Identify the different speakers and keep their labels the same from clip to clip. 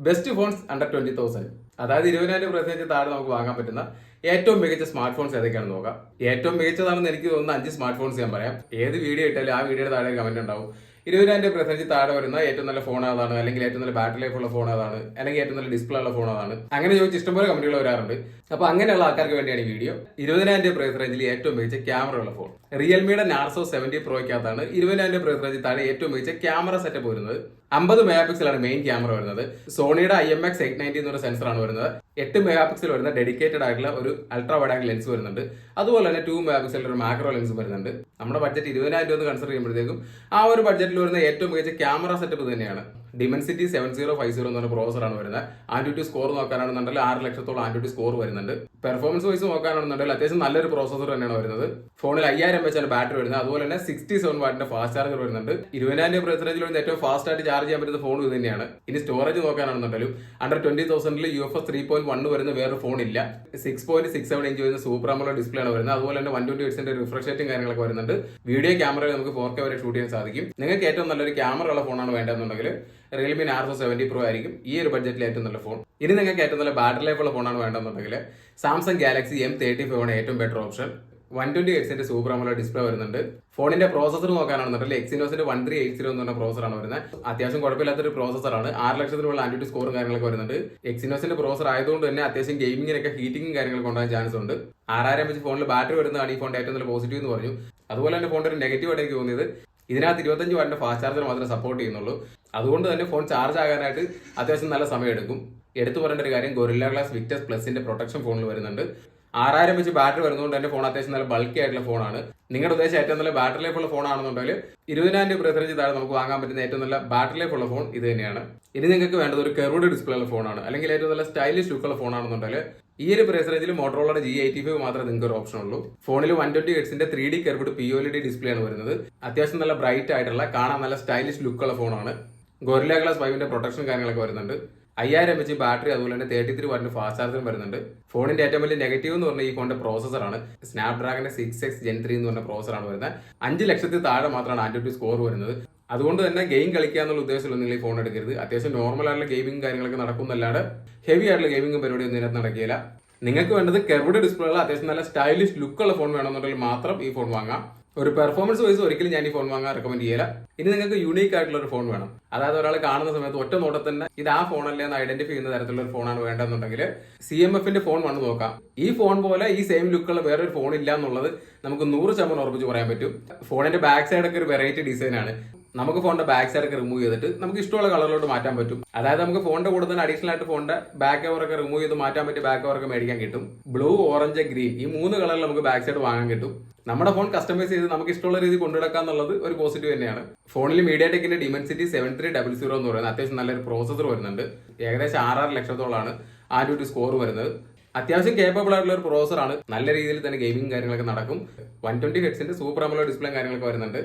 Speaker 1: Best phones under 20,000, അതായത് 20,000 പ്രത്യേകിച്ച് താഴെ നമുക്ക് വാങ്ങാൻ പറ്റുന്ന ഏറ്റവും മികച്ച സ്മാർട്ട് ഫോൺസ് ഏതൊക്കെയാണെന്ന് നോക്കാം. ഏറ്റവും മികച്ചതാണെന്ന് എനിക്ക് തോന്നുന്ന 5 സ്മാർട്ട് ഫോൺസ് ഞാൻ പറയാം. ഏത് വീഡിയോ ഇട്ടാലും ആ വീഡിയോയുടെ താഴെ കമന്റ് ഉണ്ടാവും. 20,000 പ്രത്യേകിച്ച് താഴെ വരുന്ന ഏറ്റവും നല്ല ഫോൺ ഏതാണ്, അല്ലെങ്കിൽ ഏറ്റവും നല്ല ബാറ്ററി ലൈഫ് ഉള്ള ഫോൺ ഏതാണ്, അല്ലെങ്കിൽ ഏറ്റവും നല്ല ഡിസ്പ്ലേ ഉള്ള ഫോൺ ഏതാണ്, അങ്ങനെ ചോദിച്ച് ഇഷ്ടംപോലെ കമന്റുകൾ വരാറുണ്ട്. അപ്പൊ അങ്ങനെയുള്ള ആൾക്കാർക്ക് വേണ്ടിയാണ് ഈ വീഡിയോ. 20,000 പ്രൈസ് റേഞ്ചിൽ ഏറ്റവും മികച്ച ക്യാമറ ഉള്ള ഫോൺ റിയൽമിയുടെ നാർസോ 70 പ്രോയ്ക്കകത്താണ് 20,000 പ്രൈസ് റേഞ്ചിൽ താഴെ ഏറ്റവും മികച്ച ക്യാമറ സെറ്റപ്പ് വരുന്നത്. 50 മെഗാ പിക്സലാണ് മെയിൻ ക്യാമറ വരുന്നത്. സോണിയുടെ IMX 890 എന്നൊരു സെൻസറാണ് വരുന്നത്. 8 മെഗാ പിക്സൽ വരുന്ന ഡെഡിക്കേറ്റഡ് ആയിട്ടുള്ള ഒരു അൾട്രാ വൈഡ് ആംഗിൾ ലെൻസ് വരുന്നുണ്ട്. അതുപോലെ തന്നെ 2 മെഗാ പിക്സലിന്റെ ഒരു മാക്രോ ലെൻസ് വരുന്നുണ്ട്. നമ്മുടെ ബഡ്ജറ്റ് 20,000 ഒന്ന് കൺസിഡർ ചെയ്യുമ്പോഴത്തേക്കും ആ ഒരു ബഡ്ജറ്റിൽ വരുന്ന ഏറ്റവും മികച്ച ക്യാമറ സെറ്റപ്പ് തന്നെയാണ്. ഡിമെൻസിറ്റി 7050 എന്ന് പറഞ്ഞ പ്രോസറാണ് വരുന്നത്. ആന്റിറ്റി സ്കോർ നോക്കാനാണെന്നുണ്ടെങ്കിൽ 6 ലക്ഷത്തോളം ആന്റിറ്റി സ്കോർ വരുന്നുണ്ട്. പെർഫോമൻസ് വൈസ് നോക്കാനാണെന്നുണ്ടെങ്കിൽ അത്യാവശ്യം നല്ലൊരു പ്രോസസർ തന്നെയാണ് വരുന്നത്. ഫോണിൽ 5000 mAh ബാറ്ററി വരുന്നത്. അതുപോലെ തന്നെ 67 വാട്ടിന്റെ ഫാസ്റ്റ് ചാർജർ വരുന്നുണ്ട്. 20,000 പ്രൈസ് റേഞ്ചിൽ വരുന്ന ഏറ്റവും ഫാസ്റ്റ് ആയിട്ട് ചാർജ് ചെയ്യാൻ പറ്റുന്ന ഫോൺ ഇത് തന്നെയാണ്. ഇനി സ്റ്റോറേജ് നോക്കാനാണെന്നുണ്ടെങ്കിലും അണ്ടർ 20,000 UFS 3.1 വരുന്ന വേറെ ഫോൺ ഇല്ല. 6.67 ഇഞ്ച് വരുന്ന സൂപ്പർ AMOLED ഡിസ്പ്ലേ ആണ് വരുന്നത്. അതുപോലെ തന്നെ 120 Hz റിഫ്രഷ് റേറ്റും കാര്യങ്ങളൊക്കെ വരുന്നുണ്ട്. വീഡിയോ ക്യാമറയിൽ നമുക്ക് 4K വരെ ഷൂട്ട് ചെയ്യാൻ സാധിക്കും. നിങ്ങൾക്ക് ഏറ്റവും നല്ലൊരു ക്യാമറ ഉള്ള ഫോണാണ് വേണ്ടതെന്നുണ്ടെങ്കിൽ റിയൽമി നാർസോ 70 പ്രോ ആയിരിക്കും ഈ ഒരു ബഡ്ജറ്റിൽ ഏറ്റവും നല്ല ഫോൺ. ഇനി നിങ്ങൾക്ക് ഏറ്റവും നല്ല ബാറ്ററി ലൈഫ് ഉള്ള ഫോണാണ് വേണ്ടതെന്നുണ്ടെങ്കിൽ സാംസങ് ഗാലക്സി M35 ആണ് ഏറ്റവും better option. 120 Hz super AMOLED display വരുന്നുണ്ട്. ഫോണിന്റെ പ്രോസസർ നോക്കാനാണെന്നുണ്ടെങ്കിൽ എക്സിനോസിന്റെ 1380 എന്ന് പറഞ്ഞ പ്രോസറാണ് വരുന്നത്. അത്യാവശ്യം കുഴപ്പമില്ലാത്തൊരു പ്രോസസറാണ്. 6 ലക്ഷത്തിനുള്ള ആന്റിറ്റി സ്കോറും കാര്യങ്ങളൊക്കെ വരുന്നുണ്ട്. എക്സിനോസിന്റെ പ്രോസർ ആയതുകൊണ്ട് തന്നെ അത്യാവശ്യം ഗെയിമിങ്ങിനൊക്കെ ഹീറ്റിംഗും കാര്യങ്ങളൊക്കെ ഉണ്ടാകാൻ ചാൻസ് ഉണ്ട്. 6000 mAh ഫോണിൽ ബാറ്ററി വരുന്നതാണ് ഈ ഫോണിന്റെ ഏറ്റവും നല്ല പോസിറ്റീവ് എന്ന് പറഞ്ഞു. അതുപോലെ തന്നെ ഫോണിന്റെ ഒരു നെഗറ്റീവ് ആയിട്ട് എനിക്ക് തോന്നിയത് ഇതിനകത്ത് 25 വാട്ടിന്റെ ഫാസ്റ്റ് ചാർജർ മാത്രമേ സപ്പോർട്ട് ചെയ്യുന്നുള്ളൂ. അതുകൊണ്ട് തന്നെ ഫോൺ ചാർജ് ആകാനായിട്ട് അത്യാവശ്യം നല്ല സമയം എടുക്കും. എടുത്തു പറയേണ്ട ഒരു കാര്യം, ഗൊറില്ല ഗ്ലാസ് വിക്ടസ് പ്ലസിന്റെ പ്രൊട്ടക്ഷൻ ഫോണിൽ വരുന്നുണ്ട്. 6000 mAh ബാറ്ററി വരുന്നതുകൊണ്ട് തന്നെ ഫോൺ അത്യാവശ്യം നല്ല ബൾക്കി ആയിട്ടുള്ള ഫോണാണ്. നിങ്ങളുടെ ഉദ്ദേശം ഏറ്റവും നല്ല ബാറ്ററി ലൈഫ് ഉള്ള ഫോൺ ആണെന്നുണ്ടെങ്കിൽ 20,000 പ്രൈസ് റേഞ്ചിൽ താഴെ നമുക്ക് വാങ്ങാൻ പറ്റുന്ന ഏറ്റവും നല്ല ബാറ്ററി ലൈഫ് ഉള്ള ഫോൺ ഇത് തന്നെയാണ്. ഇനി നിങ്ങൾക്ക് വേണ്ടത് ഒരു കർവ്ഡ് ഡിസ്പ്ലേ ഉള്ള ഫോണാണ്, അല്ലെങ്കിൽ ഏറ്റവും നല്ല സ്റ്റൈലിഷ് ലുക്ക് ഉള്ള ഫോണാണെന്നുണ്ടെങ്കിൽ ഈ ഒരു പ്രൈസ് റേഞ്ചിൽ മോട്ടോറോളയുടെ G85 മാത്രമേ നിങ്ങൾക്ക് ഒരു ഓപ്ഷൻ ഉള്ളൂ. ഫോണിൽ 120 Hz 3D curved POLED display ആണ് വരുന്നത്. അത്യാവശ്യം നല്ല ബ്രൈറ്റ് ആയിട്ടുള്ള കാണാൻ നല്ല സ്റ്റൈലിഷ് ലുക്ക് ഉള്ള ഫോണാണ്. ഗൊറില്ല ഗ്ലാസ് 5ന്റെ പ്രൊട്ടക്ഷൻ കാര്യങ്ങളൊക്കെ വരുന്നുണ്ട്. 5000 mAh ബാറ്ററി, അതുപോലെ തന്നെ 33 വാട്ടിന്റെ ഫാസ്റ്റ് ചാർജറും വരുന്നുണ്ട്. ഫോണിന്റെ ഏറ്റവും വലിയ നെഗറ്റീവ് എന്ന് പറഞ്ഞാൽ ഈ ഫോണിന്റെ പ്രോസസറാണ്. സ്നാപ്ഡ്രാഗന്റെ 6X Gen 3 എന്ന് പറഞ്ഞ പ്രോസറാണ് വരുന്നത്. 5 ലക്ഷത്തിൽ താഴെ മാത്രമാണ് ആന്റിറ്റി സ്കോർ വരുന്നത്. അതുകൊണ്ട് തന്നെ ഗെയിം കളിക്കുക എന്നുള്ള ഉദ്ദേശത്തിൽ നിങ്ങൾ ഈ ഫോൺ എടുക്കരുത്. അത്യാവശ്യം നോർമൽ ആയിട്ടുള്ള ഗെയിമിംഗ് കാര്യങ്ങളൊക്കെ നടക്കുന്നല്ലാതെ ഹെവി ആയിട്ടുള്ള ഗെയിമിംഗ് പരിപാടി ഒന്നും ഇതിനകത്ത് നടക്കില്ല. നിങ്ങൾക്ക് വേണ്ടത് കർവ്ഡ് ഡിസ്പ്ലേ ഉള്ള അത്യാവശ്യം നല്ല സ്റ്റൈലിഷ് ലുക്കുള്ള ഫോൺ വേണമെന്നുണ്ടെങ്കിൽ മാത്രം ഈ ഫോൺ വാങ്ങാം. ഒരു പെർഫോമൻസ് വൈസ് ഒരിക്കലും ഞാൻ ഈ ഫോൺ വാങ്ങാൻ റെക്കമെൻഡ് ചെയ്യില്ല. ഇനി നിങ്ങൾക്ക് യൂണീക്ക് ആയിട്ടുള്ള ഒരു ഫോൺ വേണം, അതായത് ഒരാൾ കാണുന്ന സമയത്ത് ഒറ്റ നോട്ടത്തിൽ തന്നെ ഇത് ആ ഫോണല്ലേ എന്ന് ഐഡന്റിഫൈ ചെയ്യുന്ന തരത്തിലുള്ള ഒരു ഫോണാണ് വേണ്ടതെന്നുണ്ടെങ്കിൽ CMFന്റെ ഫോൺ വന്ന് നോക്കാം. ഈ ഫോൺ പോലെ ഈ സെയിം ലുക്കുള്ള വേറൊരു ഫോൺ ഇല്ല എന്നുള്ളത് നമുക്ക് 100% ഉറപ്പിച്ച് പറയാൻ പറ്റും. ഫോണിന്റെ ബാക്ക് സൈഡ് ഒക്കെ ഒരു വെറൈറ്റി ഡിസൈൻ ആണ്. നമുക്ക് ഫോണിന്റെ ബാക്ക് സൈഡ് ഒക്കെ റിമൂവ് ചെയ്തിട്ട് നമുക്ക് ഇഷ്ടമുള്ള കളറിലോട്ട് മാറ്റാൻ പറ്റും. അതായത് നമുക്ക് ഫോണിന്റെ കൂടെ തന്നെ അഡീഷണൽ ആയിട്ട് ഫോണിന്റെ ബാക്ക് കവർ ഒക്കെ റിമൂവ് ചെയ്ത് മാറ്റാൻ പറ്റിയ ബാക്ക് കവർ ഒക്കെ മേടിക്കാൻ കിട്ടും. ബ്ലൂ, ഓറഞ്ച്, ഗ്രീൻ ഈ 3 കളറിൽ നമുക്ക് ബാക്ക് സൈഡ് വാങ്ങാൻ കിട്ടും. നമ്മുടെ ഫോൺ കസ്റ്റമൈസ് ചെയ്ത് നമുക്ക് ഇഷ്ടമുള്ള രീതി കൊണ്ടുനടക്കാം എന്നുള്ളത് ഒരു പോസിറ്റീവ് തന്നെയാണ്. ഫോണിൽ മീഡിയാടെക്കിന്റെ ഡിമെൻസിറ്റി 7300 എന്ന് പറയുന്നത് അത്യാവശ്യം നല്ലൊരു പ്രോസസർ വരുന്നുണ്ട്. ഏകദേശം 6 ലക്ഷത്തോളാണ് ആന്റിറ്റി സ്കോർ വരുന്നത്. അത്യാവശ്യം കേപ്പബിൾ ആയിട്ടുള്ള ഒരു പ്രോസറാണ്. നല്ല രീതിയിൽ തന്നെ ഗെയിമിംഗ് കാര്യങ്ങളൊക്കെ നടക്കും. 120 Hz സൂപ്പർ AMOLED ഡിസ്പ്ലേ കാര്യങ്ങളൊക്കെ വരുന്നുണ്ട്.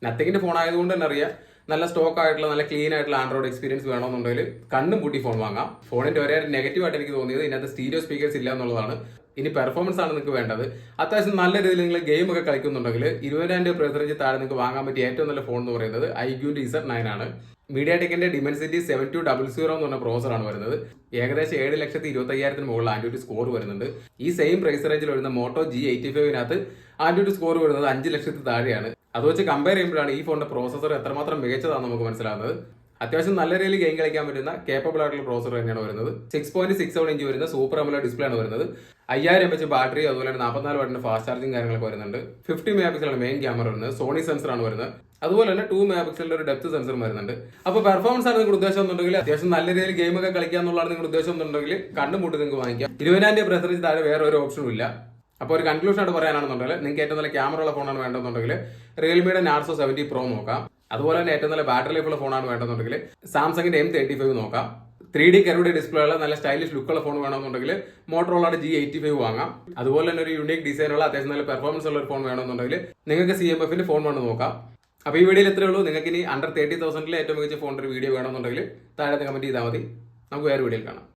Speaker 1: നത്തിങ്ങിന്റെ ഫോൺ ആയതുകൊണ്ട് തന്നെ അറിയാം, നല്ല സ്റ്റോക്ക് ആയിട്ടുള്ള നല്ല ക്ലീൻ ആയിട്ടുള്ള ആൻഡ്രോയിഡ് എക്സ്പീരിയൻസ് വേണമെന്നുണ്ടെങ്കിൽ കണ്ണും പൂട്ടി ഫോൺ വാങ്ങാം. ഫോണിന്റെ ഒരേ നെഗറ്റീവ് ആയിട്ട് എനിക്ക് തോന്നിയത് ഇതിനകത്ത് സ്റ്റീരിയോ സ്പീക്കേഴ്സ് ഇല്ല എന്നുള്ളതാണ്. ഇനി പെർഫോമൻസ് ആണ് നിങ്ങൾക്ക് വേണ്ടത്. അത്യാവശ്യം നല്ല രീതിയിൽ നിങ്ങൾ ഗെയിം ഒക്കെ കളിക്കുന്നുണ്ടെങ്കിൽ 20,000 പ്രൈസ് റേഞ്ചിൽ താഴെ നിങ്ങൾക്ക് വാങ്ങാൻ പറ്റിയ ഏറ്റവും നല്ല ഫോൺ എന്ന് പറയുന്നത് iQOO Z9 ആണ്. മീഡിയാടെക്കിന്റെ ഡിമെൻസിറ്റി 7200 എന്ന് പറഞ്ഞ പ്രോസറാണ് വരുന്നത്. ഏകദേശം 7,25,000 മുകളിൽ ആന്റിറ്റി സ്കോർ വരുന്നുണ്ട്. ഈ സെയിം പ്രൈസ് റേഞ്ചിൽ വരുന്ന മോട്ടോ G85 ആന്റിറ്റി സ്കോർ വരുന്നത് 5 ലക്ഷത്തിൽ താഴെയാണ്. അത് വെച്ച് കമ്പയർ ചെയ്യുമ്പോഴാണ് ഈ ഫോണിന്റെ പ്രോസസർ എത്രമാത്രം മികച്ചതാണെന്ന് നമുക്ക് മനസ്സിലാവുന്നത്. അത്യാവശ്യം നല്ല രീതിയിൽ ഗെയിം കളിക്കാൻ പറ്റുന്ന കേപ്പബിൾ ആയിട്ടുള്ള പ്രോസസർ തന്നെയാണ് വരുന്നത്. 6.67 ഇഞ്ച് വരുന്ന സൂപ്പർ AMOLED ഡിസ്പ്ലേ ആണ് വരുന്നത്. 5000 mAh ബാറ്ററി, അതുപോലെ തന്നെ 44 വാട്ടിന്റെ ഫാസ്റ്റ് ചാർജിങ് കാര്യങ്ങളൊക്കെ വരുന്നുണ്ട്. 50 മെഗാ പിക്സലാണ് മെയിൻ ക്യാമറ വരുന്നത്. സോണി സെൻസർ ആണ് വരുന്നത്. അതുപോലെ തന്നെ 2 മെഗാ പിക്സലിന്റെ ഒരു ഡെപ്ത് സെൻസറും വരുന്നുണ്ട്. അപ്പോൾ പെർഫോമൻസ് ആണ് നിങ്ങളുടെ ഉദ്ദേശം എന്നുണ്ടെങ്കിൽ, അത്യാവശ്യം നല്ല രീതിയിൽ ഗെയിം ഒക്കെ കളിക്കുക എന്നുള്ളതാണ് നിങ്ങളുടെ ഉദ്ദേശം എന്നുണ്ടെങ്കിൽ കണ്ടുമുട്ടി നിങ്ങൾക്ക് വാങ്ങിക്കാം. 20,000 പ്രൈസ് റേഞ്ചിൽ താഴെ വേറെ ഒരു ഓപ്ഷനും ഇല്ല. അപ്പോൾ ഒരു കൺക്ലൂഷൻ ആയിട്ട് പറയാനാണെന്നുണ്ടെങ്കിൽ നിങ്ങൾക്ക് ഏറ്റവും നല്ല ക്യാമറ ഉള്ള ഫോണാണ് വേണ്ടതെന്നുണ്ടെങ്കിൽ റിയൽമിയുടെ നാർസോ 70 പ്രോ നോക്കാം. അതുപോലെ തന്നെ ഏറ്റവും നല്ല ബാറ്ററി ലൈഫ് ഉള്ള ഫോണാണ് വേണ്ടതെന്നുണ്ടെങ്കിൽ സാംസങ്ങിന്റെ M35 നോക്കാം. 3D കർവ്ഡ് ഡിസ്പ്ലേ ഉള്ള നല്ല സ്റ്റൈലിഷ് ലുക്കുള്ള ഫോൺ വേണമെന്നുണ്ടെങ്കിൽ മോട്ടോറോളയുടെ G85 വാങ്ങാം. അതുപോലെ തന്നെ ഒരു യൂണിക് ഡിസൈനുള്ള അത്യാവശ്യം നല്ല പെർഫോമൻസ് ഉള്ള ഒരു ഫോൺ വേണമെന്നുണ്ടെങ്കിൽ നിങ്ങൾക്ക് CMFന്റെ ഫോൺ വന്ന് നോക്കാം. അപ്പോൾ ഈ വീഡിയോയിൽ ഇത്രയേ ഉള്ളൂ. നിങ്ങൾക്ക് ഇനി അണ്ടർ 30,000 ഏറ്റവും മികച്ച ഫോണിന്റെ ഒരു വീഡിയോ വേണമെന്നുണ്ടെങ്കിൽ താഴെ കമന്റ് ചെയ്താൽ മതി. നമുക്ക് വേറെ വീഡിയോയിൽ കാണാം.